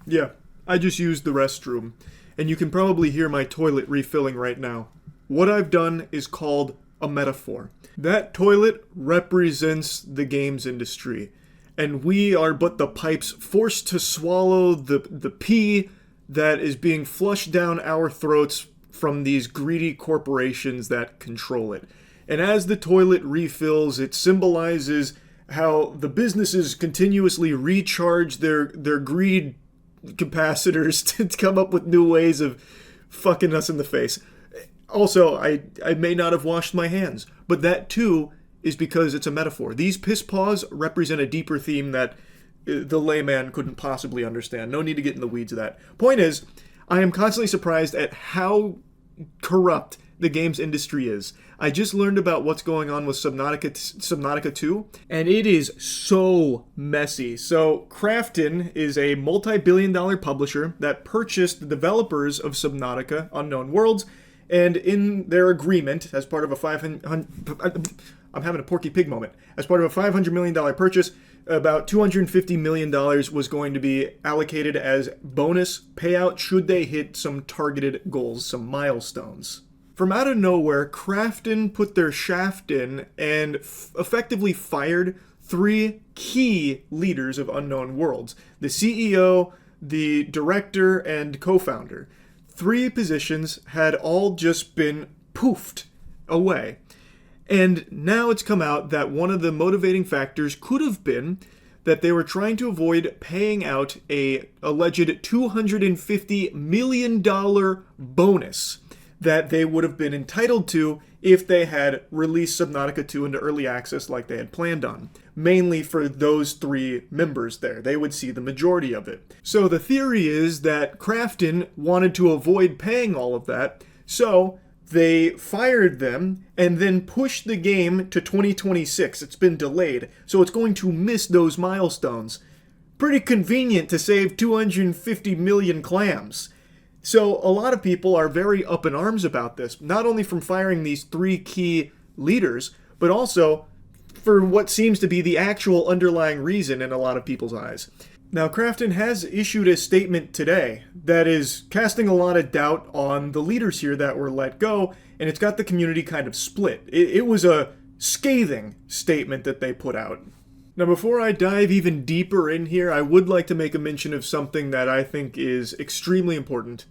Yeah, I just used the restroom, and you can probably hear my toilet refilling right now. What I've done is called a metaphor. That toilet represents the games industry, and we are but the pipes forced to swallow the pee that is being flushed down our throats from these greedy corporations that control it. And as the toilet refills, it symbolizes how the businesses continuously recharge their greed capacitors to come up with new ways of fucking us in the face. Also, I may not have washed my hands, but that too is because it's a metaphor. These piss paws represent a deeper theme that the layman couldn't possibly understand. No need to get in the weeds of that. Point is, I am constantly surprised at how corrupt the games industry is. I just learned about what's going on with Subnautica 2, and it is so messy. So, Krafton is a multi-billion-dollar publisher that purchased the developers of Subnautica, Unknown Worlds, and in their agreement, as part of a I'm having a Porky Pig moment. As part of a $500 million purchase, about $250 million was going to be allocated as bonus payout should they hit some targeted goals, some milestones. From out of nowhere, Krafton put their shaft in and effectively fired 3 key leaders of Unknown Worlds. The CEO, the director, and co-founder. 3 positions had all just been poofed away. And now it's come out that one of the motivating factors could have been that they were trying to avoid paying out a alleged $250 million bonus that they would have been entitled to if they had released Subnautica 2 into early access like they had planned on. Mainly for those 3 members there. They would see the majority of it. So the theory is that Krafton wanted to avoid paying all of that, so they fired them and then pushed the game to 2026. It's been delayed, so it's going to miss those milestones. Pretty convenient to save 250 million clams. So a lot of people are very up in arms about this, not only from firing these 3 key leaders, but also for what seems to be the actual underlying reason in a lot of people's eyes. Now, Krafton has issued a statement today that is casting a lot of doubt on the leaders here that were let go, and it's got the community kind of split. It was a scathing statement that they put out. Now, before I dive even deeper in here, I would like to make a mention of something that I think is extremely important.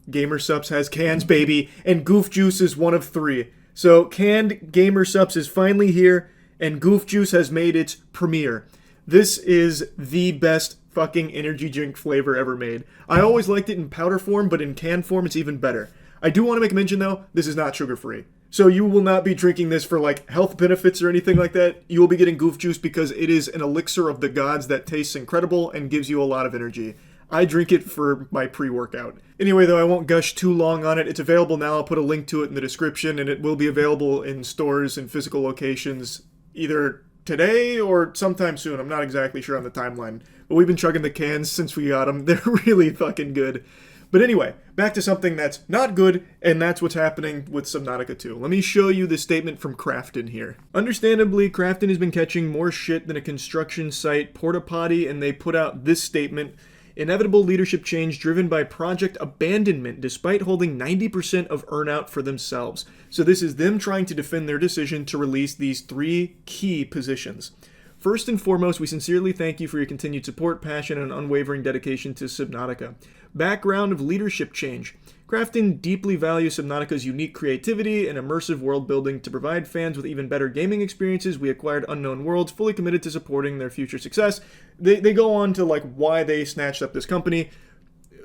Gamer Supps has cans, baby, and Goof Juice is one of 3. So, canned Gamer Supps is finally here, and Goof Juice has made its premiere. This is the best fucking energy drink flavor ever made. I always liked it in powder form, but in can form it's even better. I do want to make a mention though, this is not sugar-free. So you will not be drinking this for like health benefits or anything like that. You will be getting Goof Juice because it is an elixir of the gods that tastes incredible and gives you a lot of energy. I drink it for my pre-workout. Anyway though, I won't gush too long on it. It's available now. I'll put a link to it in the description, and it will be available in stores and physical locations either today or sometime soon. I'm not exactly sure on the timeline, but we've been chugging the cans since we got them. They're really fucking good. But anyway, back to something that's not good, and that's what's happening with Subnautica 2. Let me show you the statement from Krafton here. Understandably, Krafton has been catching more shit than a construction site porta potty, and they put out this statement. Inevitable leadership change driven by project abandonment despite holding 90% of earnout for themselves. So this is them trying to defend their decision to release these 3 key positions. First and foremost, we sincerely thank you for your continued support, passion, and unwavering dedication to Subnautica. Background of leadership change. Krafton deeply values Subnautica's unique creativity and immersive world building. To provide fans with even better gaming experiences, we acquired Unknown Worlds, fully committed to supporting their future success. They go on to like why they snatched up this company.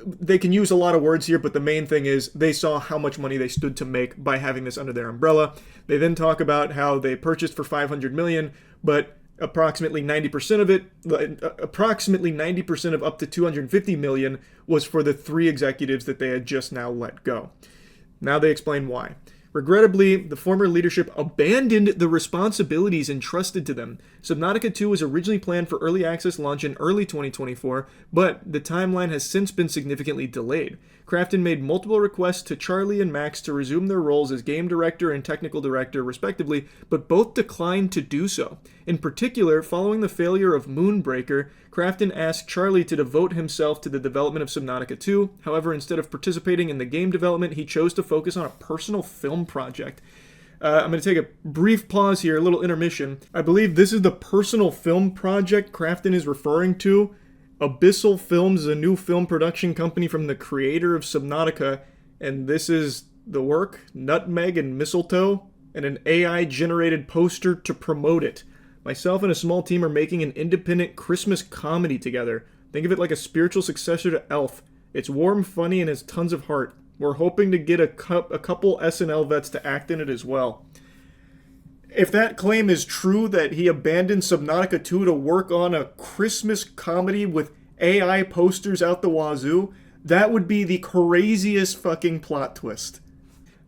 They can use a lot of words here, but the main thing is they saw how much money they stood to make by having this under their umbrella. They then talk about how they purchased for $500 million, but approximately 90% of it, approximately 90% of up to $250 million was for the 3 executives that they had just now let go. Now they explain why. Regrettably, the former leadership abandoned the responsibilities entrusted to them. Subnautica 2 was originally planned for early access launch in early 2024, but the timeline has since been significantly delayed. Krafton made multiple requests to Charlie and Max to resume their roles as game director and technical director, respectively, but both declined to do so. In particular, following the failure of Moonbreaker, Krafton asked Charlie to devote himself to the development of Subnautica 2. However, instead of participating in the game development, he chose to focus on a personal film project. I'm going to take a brief pause here, a little intermission. I believe this is the personal film project Krafton is referring to. Abyssal Films is a new film production company from the creator of Subnautica, and this is the work, Nutmeg and Mistletoe, and an AI-generated poster to promote it. Myself and a small team are making an independent Christmas comedy together. Think of it like a spiritual successor to Elf. It's warm, funny, and has tons of heart. We're hoping to get a couple SNL vets to act in it as well. If that claim is true, that he abandoned Subnautica 2 to work on a Christmas comedy with AI posters out the wazoo, that would be the craziest fucking plot twist.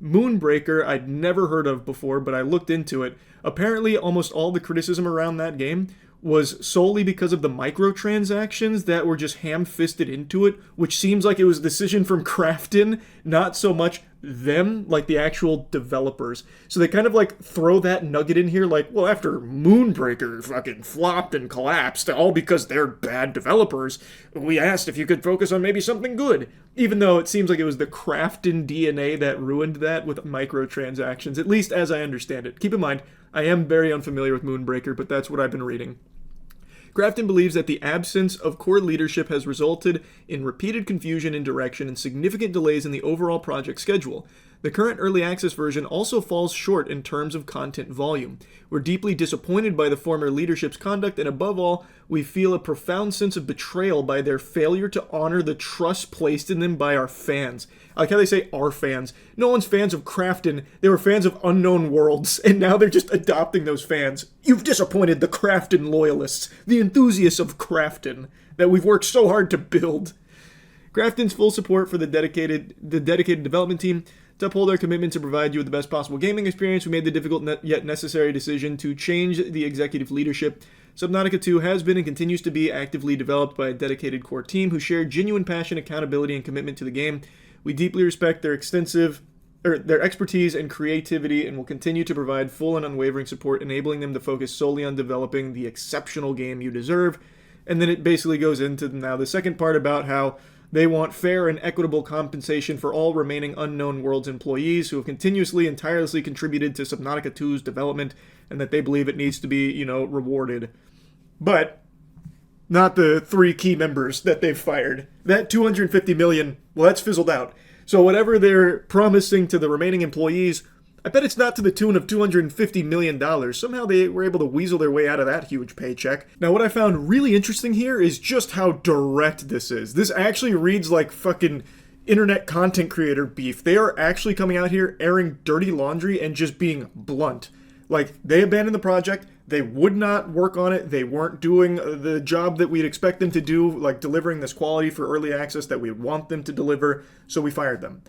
Moonbreaker I'd never heard of before, but I looked into it. Apparently, almost all the criticism around that game was solely because of the microtransactions that were just ham-fisted into it, which seems like it was a decision from Krafton, not so much them, like the actual developers. So they kind of like throw that nugget in here like, well, after Moonbreaker fucking flopped and collapsed, all because they're bad developers, we asked if you could focus on maybe something good. Even though it seems like it was the Krafton DNA that ruined that with microtransactions, at least as I understand it. Keep in mind, I am very unfamiliar with Moonbreaker, but that's what I've been reading. Krafton believes that the absence of core leadership has resulted in repeated confusion in direction and significant delays in the overall project schedule. The current early access version also falls short in terms of content volume. We're deeply disappointed by the former leadership's conduct, and above all, we feel a profound sense of betrayal by their failure to honor the trust placed in them by our fans. I like how they say our fans. No one's fans of Krafton. They were fans of Unknown Worlds, and now they're just adopting those fans. You've disappointed the Krafton loyalists, the enthusiasts of Krafton, that we've worked so hard to build. Krafton's full support for the dedicated development team. To uphold our commitment to provide you with the best possible gaming experience, we made the difficult yet necessary decision to change the executive leadership. Subnautica 2 has been and continues to be actively developed by a dedicated core team who share genuine passion, accountability, and commitment to the game. We deeply respect their expertise and creativity, and will continue to provide full and unwavering support, enabling them to focus solely on developing the exceptional game you deserve. And then it basically goes into now the second part about how they want fair and equitable compensation for all remaining Unknown Worlds employees who have continuously and tirelessly contributed to Subnautica 2's development, and that they believe it needs to be, rewarded. But not the 3 key members that they've fired. That $250 million, well, that's fizzled out. So whatever they're promising to the remaining employees, I bet it's not to the tune of $250 million. Somehow they were able to weasel their way out of that huge paycheck. Now, what I found really interesting here is just how direct this is. This actually reads like fucking internet content creator beef. They are actually coming out here airing dirty laundry and just being blunt. Like, they abandoned the project. They would not work on it. They weren't doing the job that we'd expect them to do, like delivering this quality for early access that we want them to deliver, so we fired them.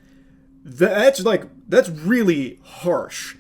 That's really harsh.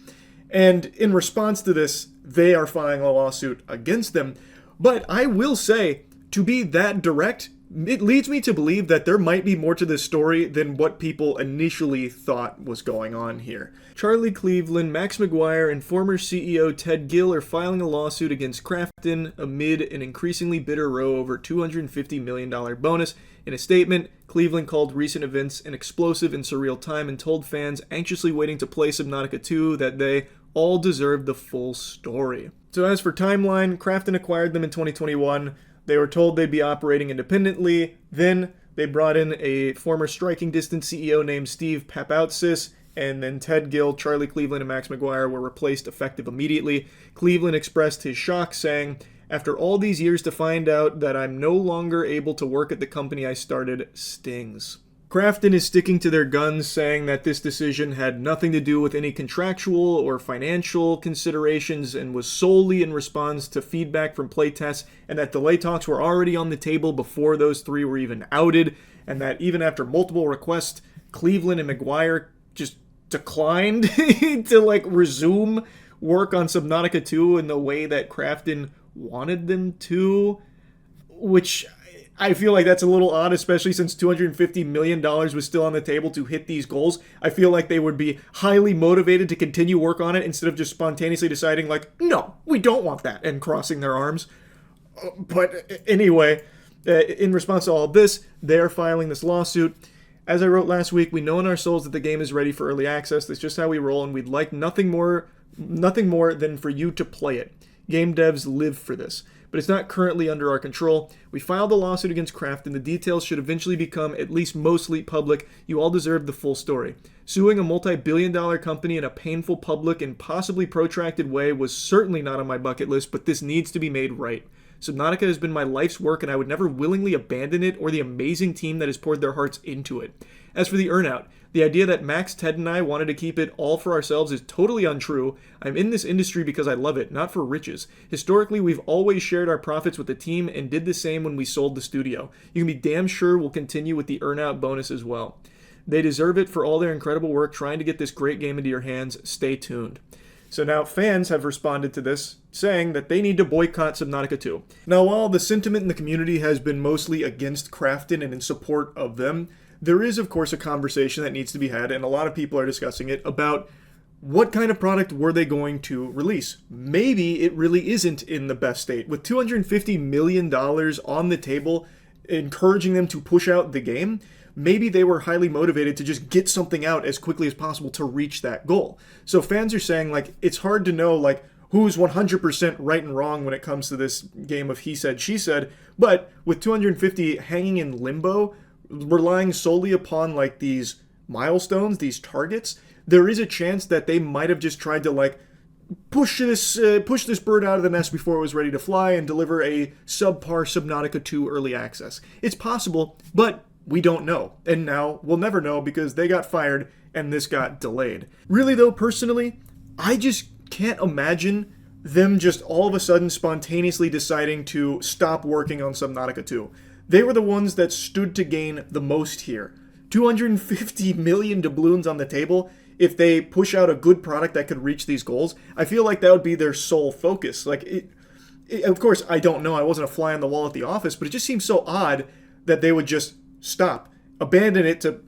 And in response to this, they are filing a lawsuit against them. But I will say, to be that direct, it leads me to believe that there might be more to this story than what people initially thought was going on here. Charlie Cleveland, Max McGuire, and former CEO Ted Gill are filing a lawsuit against Krafton amid an increasingly bitter row over $250 million bonus. In a statement, Cleveland called recent events an explosive and surreal time and told fans anxiously waiting to play Subnautica 2 that they all deserved the full story. So as for timeline, Krafton acquired them in 2021. They were told they'd be operating independently. Then they brought in a former striking distance CEO named Steve Papoutsis, and then Ted Gill, Charlie Cleveland, and Max McGuire were replaced effective immediately. Cleveland expressed his shock, saying, "After all these years to find out that I'm no longer able to work at the company I started stings." Krafton is sticking to their guns, saying that this decision had nothing to do with any contractual or financial considerations and was solely in response to feedback from playtests, and that delay talks were already on the table before those 3 were even outed, and that even after multiple requests, Cleveland and McGuire just declined to like resume work on Subnautica 2 in the way that Krafton wanted them to, which I feel like that's a little odd, especially since $250 million was still on the table to hit these goals. I feel like they would be highly motivated to continue work on it instead of just spontaneously deciding, like, no, we don't want that, and crossing their arms. But anyway, in response to all of this, they're filing this lawsuit. As I wrote last week, we know in our souls that the game is ready for early access. That's just how we roll, and we'd like nothing more than for you to play it. Game devs live for this, but it's not currently under our control. We filed a lawsuit against Krafton. The details should eventually become at least mostly public. You all deserve the full story. Suing a multi-billion-dollar company in a painful, public, and possibly protracted way was certainly not on my bucket list, but this needs to be made right. Subnautica has been my life's work, and I would never willingly abandon it or the amazing team that has poured their hearts into it. As for the earnout, the idea that Max, Ted, and I wanted to keep it all for ourselves is totally untrue. I'm in this industry because I love it, not for riches. Historically, we've always shared our profits with the team and did the same when we sold the studio. You can be damn sure we'll continue with the earnout bonus as well. They deserve it for all their incredible work trying to get this great game into your hands. Stay tuned. So now fans have responded to this, saying that they need to boycott Subnautica 2. Now, while the sentiment in the community has been mostly against Krafton and in support of them, there is, of course, a conversation that needs to be had, and a lot of people are discussing it, about what kind of product were they going to release. Maybe it really isn't in the best state. With $250 million on the table, encouraging them to push out the game, maybe they were highly motivated to just get something out as quickly as possible to reach that goal. So fans are saying, like, it's hard to know, like, who's 100% right and wrong when it comes to this game of he said, she said, but with 250 hanging in limbo, relying solely upon, like, these milestones, these targets, there is a chance that they might have just tried to, like, push this bird out of the nest before it was ready to fly and deliver a subpar Subnautica 2 early access. It's possible, but we don't know. And now we'll never know because they got fired and this got delayed. Really though, personally, I just can't imagine them just all of a sudden spontaneously deciding to stop working on Subnautica 2. They were the ones that stood to gain the most here. 250 million doubloons on the table. If they push out a good product that could reach these goals, I feel like that would be their sole focus. Like, of course, I don't know. I wasn't a fly on the wall at the office, but it just seems so odd that they would just stop, abandon it to,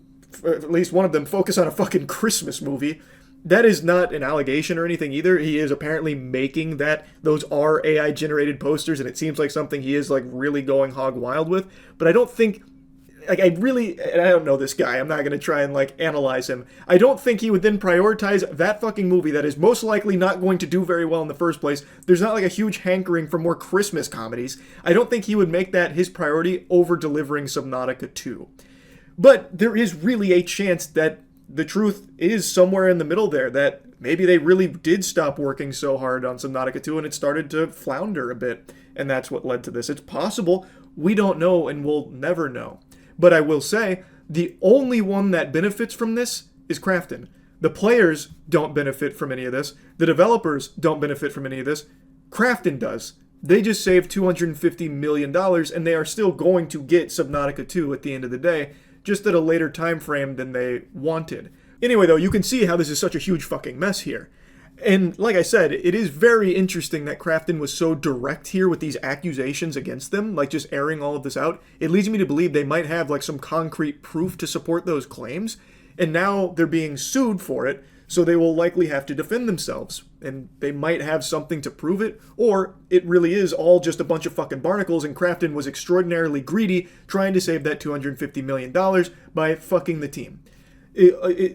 at least one of them, focus on a fucking Christmas movie. That is not an allegation or anything either. He is apparently making that. Those are AI generated posters, and it seems like something he is like really going hog wild with. But I don't think, like, I don't know this guy. I'm not going to try and like analyze him. I don't think he would then prioritize that fucking movie that is most likely not going to do very well in the first place. There's not like a huge hankering for more Christmas comedies. I don't think he would make that his priority over delivering Subnautica 2. But there is really a chance that the truth is somewhere in the middle there, that maybe they really did stop working so hard on Subnautica 2 and it started to flounder a bit, and that's what led to this. It's possible. We don't know, and we'll never know. But I will say, the only one that benefits from this is Krafton. The players don't benefit from any of this. The developers don't benefit from any of this. Krafton does. They just saved $250 million, and they are still going to get Subnautica 2 at the end of the day, just at a later time frame than they wanted. Anyway, though, you can see how this is such a huge fucking mess here. And like I said, it is very interesting that Krafton was so direct here with these accusations against them, like just airing all of this out. It leads me to believe they might have like some concrete proof to support those claims, and now they're being sued for it, so they will likely have to defend themselves. And they might have something to prove it, or it really is all just a bunch of fucking barnacles and Krafton was extraordinarily greedy trying to save that $250 million by fucking the team.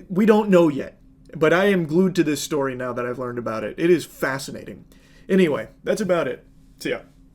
We don't know yet, but I am glued to this story now that I've learned about it. It is fascinating. Anyway, that's about it. See ya.